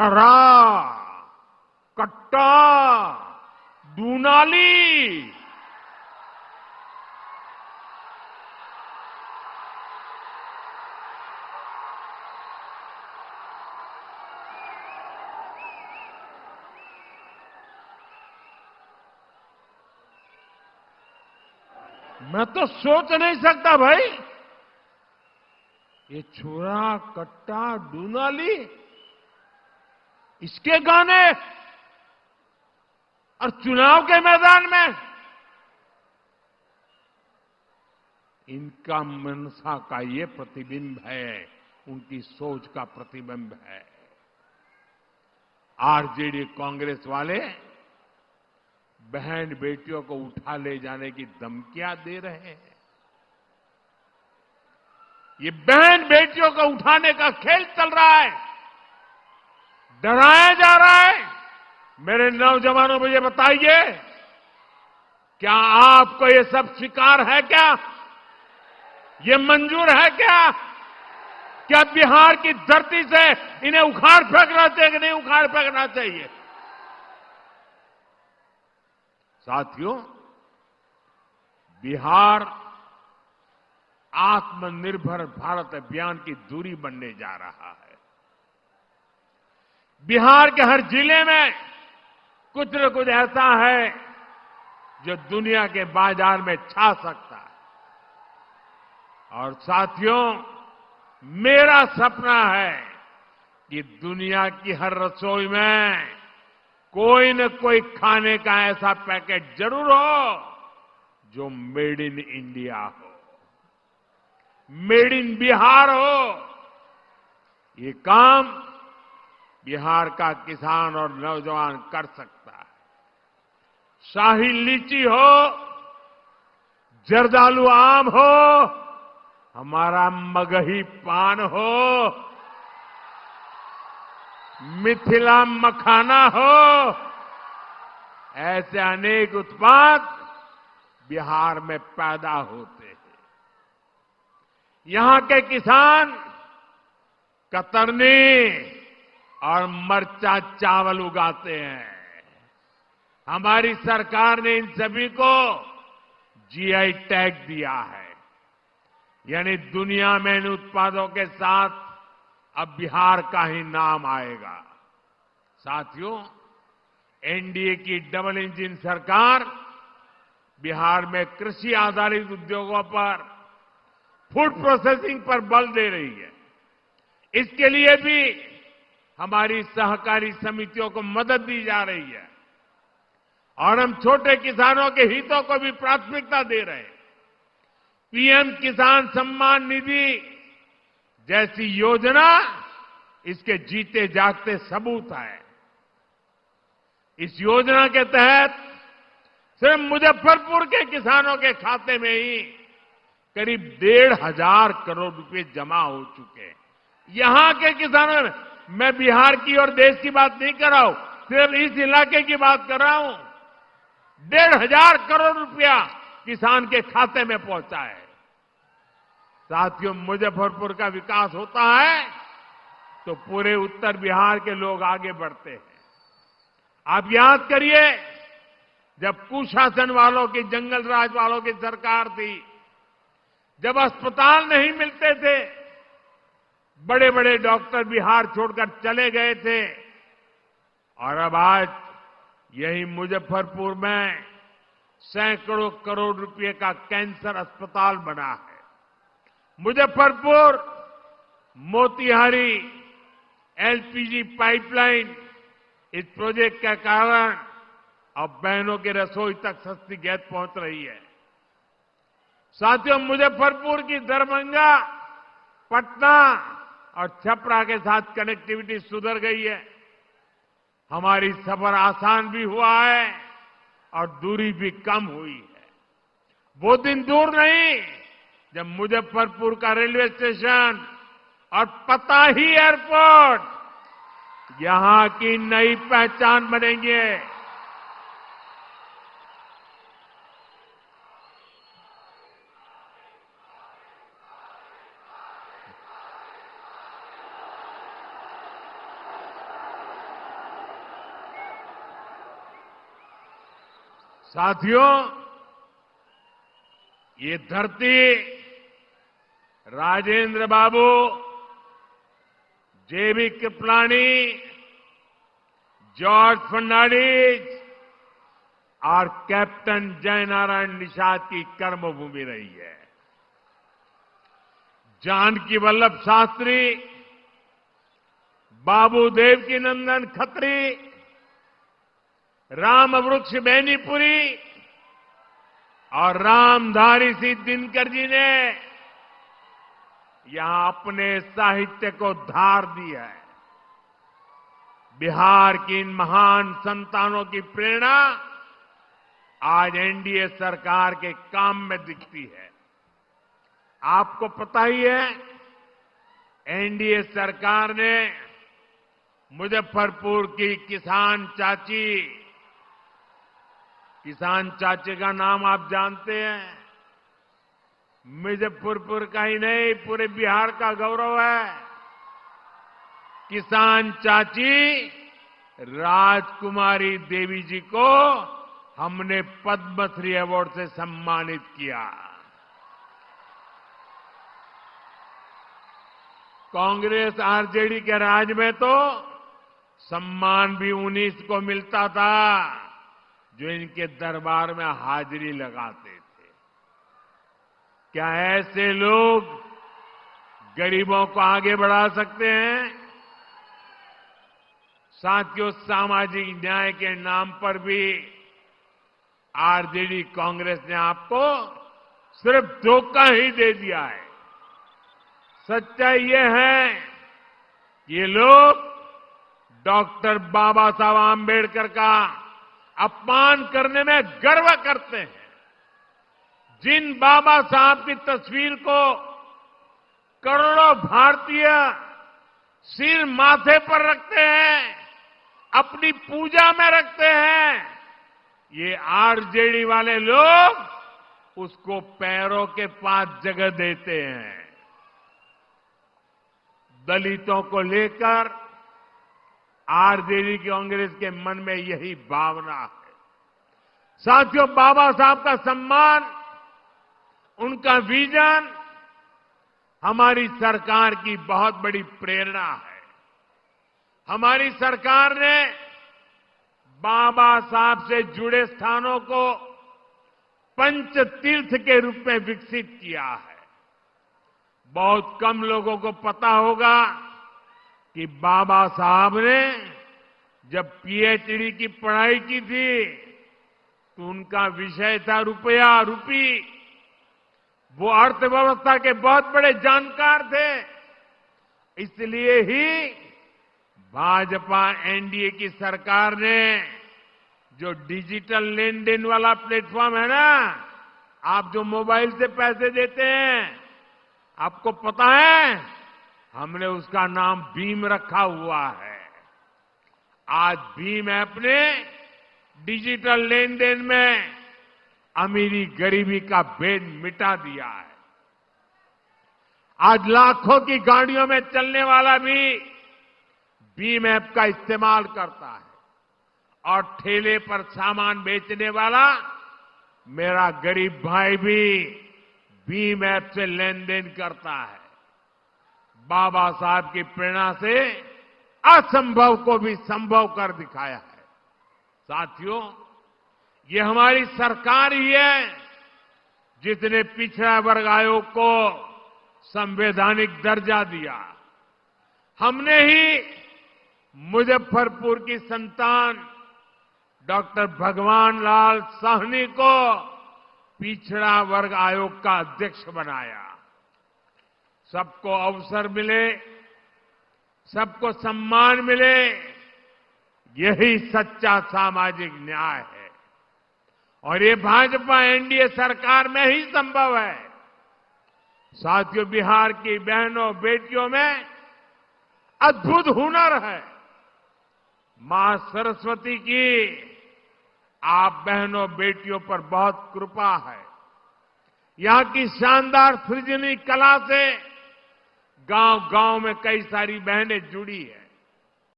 छरा, कट्टा, दूनाली। मैं तो सोच नहीं सकता भाई, ये छुरा, कट्टा, दूनाली, इसके गाने और चुनाव के मैदान में। इनका मनसा का ये प्रतिबिंब है, उनकी सोच का प्रतिबिंब है। आरजेडी कांग्रेस वाले बहन बेटियों को उठा ले जाने की धमकियां दे रहे हैं। ये बहन बेटियों को उठाने का खेल चल रहा है, डराया जा रहा है। मेरे नौजवानों को ये बताइए, क्या आपको ये सब स्वीकार है? क्या ये मंजूर है? क्या बिहार की धरती से इन्हें उखाड़ फेंकना चाहिए कि नहीं उखाड़ फेंकना चाहिए? साथियों, बिहार आत्मनिर्भर भारत अभियान की धुरी बनने जा रहा है। बिहार के हर जिले में कुछ न कुछ ऐसा है जो दुनिया के बाजार में छा सकता है। और साथियों, मेरा सपना है कि दुनिया की हर रसोई में कोई न कोई खाने का ऐसा पैकेट जरूर हो जो मेड इन इंडिया हो, मेड इन बिहार हो। ये काम बिहार का किसान और नौजवान कर सकता है। शाही लीची हो, जर्दालू आम हो, हमारा मगही पान हो, मिथिला मखाना हो, ऐसे अनेक उत्पाद बिहार में पैदा होते हैं। यहां के किसान कतरनी और मरचा चावल उगाते हैं। हमारी सरकार ने इन सभी को जीआई टैग दिया है, यानी दुनिया में इन उत्पादों के साथ अब बिहार का ही नाम आएगा। साथियों, एनडीए की डबल इंजन सरकार बिहार में कृषि आधारित उद्योगों पर, फूड प्रोसेसिंग पर बल दे रही है। इसके लिए भी हमारी सहकारी समितियों को मदद दी जा रही है और हम छोटे किसानों के हितों को भी प्राथमिकता दे रहे हैं। पीएम किसान सम्मान निधि जैसी योजना इसके जीते जागते सबूत है। इस योजना के तहत सिर्फ मुजफ्फरपुर के किसानों के खाते में ही करीब 1,500 करोड़ रुपए जमा हो चुके हैं। यहां के किसानों, मैं बिहार की और देश की बात नहीं कर रहा हूं, सिर्फ इस इलाके की बात कर रहा हूं। 1,500 करोड़ रुपया किसान के खाते में पहुंचा है। साथियों, मुजफ्फरपुर का विकास होता है तो पूरे उत्तर बिहार के लोग आगे बढ़ते हैं। आप याद करिए, जब कुशासन वालों की, जंगल राज वालों की सरकार थी, जब अस्पताल नहीं मिलते थे, बड़े बड़े डॉक्टर बिहार छोड़कर चले गए थे, और अब आज यही मुजफ्फरपुर में सैकड़ों करोड़ रुपए का कैंसर अस्पताल बना है। मुजफ्फरपुर मोतिहारी एलपीजी पाइपलाइन, इस प्रोजेक्ट के कारण अब बहनों की रसोई तक सस्ती गैस पहुंच रही है। साथियों, मुजफ्फरपुर की दरभंगा, पटना और छपरा के साथ कनेक्टिविटी सुधर गई है। हमारी सफर आसान भी हुआ है और दूरी भी कम हुई है। वो दिन दूर नहीं जब मुजफ्फरपुर का रेलवे स्टेशन और पताही एयरपोर्ट यहां की नई पहचान बनेंगे। साथियों, ये धरती राजेंद्र बाबू, जेबी कृपलानी, जॉर्ज फर्नांडिस और कैप्टन जयनारायण निषाद की कर्मभूमि रही है। जानकी वल्लभ शास्त्री, बाबू देवकी नंदन खत्री, राम वृक्ष बेनीपुरी और रामधारी सिंह दिनकर जी ने यहां अपने साहित्य को धार दी है। बिहार की इन महान संतानों की प्रेरणा आज एनडीए सरकार के काम में दिखती है। आपको पता ही है, एनडीए सरकार ने मुजफ्फरपुर की किसान चाची का नाम आप जानते हैं। मुजफ्फरपुर का ही नहीं, पूरे बिहार का गौरव है। किसान चाची राजकुमारी देवी जी को हमने पद्मश्री अवार्ड से सम्मानित किया। कांग्रेस आरजेडी के राज में तो सम्मान भी उन्हीं को मिलता था जो इनके दरबार में हाजिरी लगाते थे। क्या ऐसे लोग गरीबों को आगे बढ़ा सकते हैं? साथियों, सामाजिक न्याय के नाम पर भी आरजेडी कांग्रेस ने आपको सिर्फ धोखा ही दे दिया है। सच्चाई ये है कि ये लोग डॉक्टर बाबा साहब आंबेडकर का अपमान करने में गर्व करते हैं। जिन बाबा साहब की तस्वीर को करोड़ों भारतीय सिर माथे पर रखते हैं, अपनी पूजा में रखते हैं, ये आरजेडी वाले लोग उसको पैरों के पास जगह देते हैं। दलितों को लेकर आरजेडी कांग्रेस के मन में यही भावना है। साथियों, बाबा साहब का सम्मान, उनका विजन हमारी सरकार की बहुत बड़ी प्रेरणा है। हमारी सरकार ने बाबा साहब से जुड़े स्थानों को पंच तीर्थ के रूप में विकसित किया है। बहुत कम लोगों को पता होगा कि बाबा साहब ने जब पीएचडी की पढ़ाई की थी तो उनका विषय था रुपया रूपी। वो अर्थव्यवस्था के बहुत बड़े जानकार थे। इसलिए ही भाजपा एनडीए की सरकार ने जो डिजिटल लेन देन वाला प्लेटफॉर्म है ना, आप जो मोबाइल से पैसे देते हैं, आपको पता है हमने उसका नाम भीम रखा हुआ है। आज भीम ऐप ने डिजिटल लेन देन में अमीरी गरीबी का भेद मिटा दिया है। आज लाखों की गाड़ियों में चलने वाला भी भीम ऐप का इस्तेमाल करता है और ठेले पर सामान बेचने वाला मेरा गरीब भाई भी भीम ऐप से लेन देन करता है। बाबा साहब की प्रेरणा से असंभव को भी संभव कर दिखाया है। साथियों, ये हमारी सरकार ही है जिसने पिछड़ा वर्ग आयोग को संवैधानिक दर्जा दिया। हमने ही मुजफ्फरपुर की संतान डॉक्टर भगवान लाल साहनी को पिछड़ा वर्ग आयोग का अध्यक्ष बनाया। सबको अवसर मिले, सबको सम्मान मिले, यही सच्चा सामाजिक न्याय है। और ये भाजपा एनडीए सरकार में ही संभव है। साथियों, बिहार की बहनों बेटियों में अद्भुत हुनर है। मां सरस्वती की आप बहनों बेटियों पर बहुत कृपा है। यहां की शानदार सृजनी कला से गांव-गांव में कई सारी बहनें जुड़ी है।